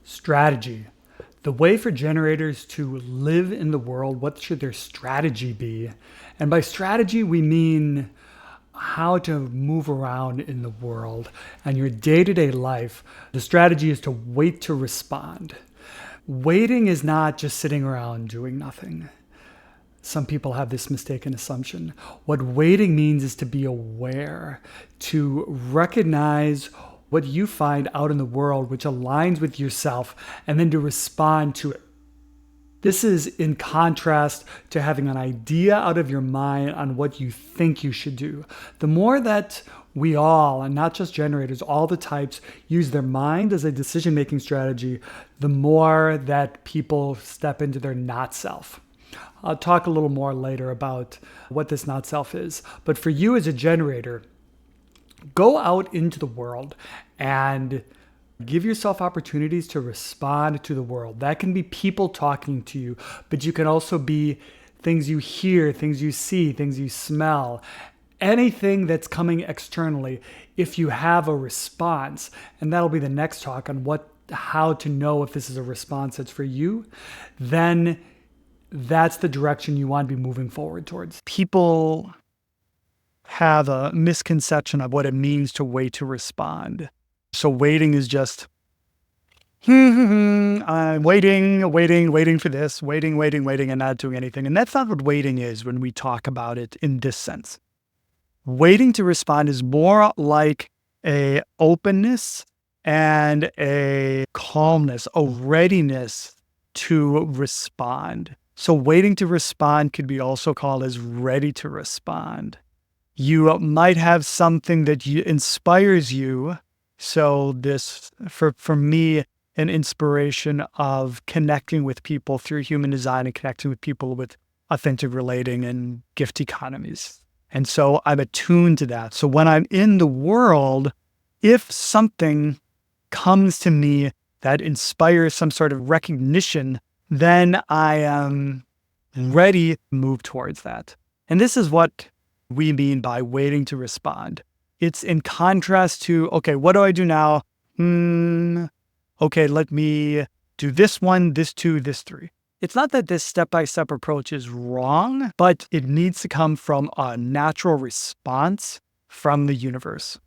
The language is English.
Strategy. The way for generators to live in the world, what should their strategy be? And by strategy, we mean how to move around in the world and your day to day life. The strategy is to wait to respond. Waiting is not just sitting around doing nothing. Some people have this mistaken assumption. What waiting means is to be aware, to recognize what you find out in the world which aligns with yourself, and then to respond to it. This is in contrast to having an idea out of your mind on what you think you should do. The more that we all, and not just generators, all the types use their mind as a decision-making strategy, the more that people step into their not self. I'll talk a little more later about what this not self is. But for you as a generator, go out into the world and give yourself opportunities to respond to the world. That can be people talking to you, but you can also be things you hear, things you see, things you smell, anything that's coming externally. If you have a response, and that'll be the next talk on how to know if this is a response that's for you, then that's the direction you want to be moving forward towards. People have a misconception of what it means to wait to respond. So waiting is just, I'm waiting for this, waiting, and not doing anything. And that's not what waiting is when we talk about it in this sense. Waiting to respond is more like a openness and a calmness, a readiness to respond. So waiting to respond could be also called as ready to respond. You might have something that inspires you. So this, for me, an inspiration of connecting with people through human design and connecting with people with authentic relating and gift economies. And so I'm attuned to that. So when I'm in the world, if something comes to me that inspires some sort of recognition, then I am ready to move towards that. And this is what we mean by waiting to respond. It's in contrast to, okay, what do I do now? Okay, let me do this one, this two, this three. It's not that this step-by-step approach is wrong, but it needs to come from a natural response from the universe.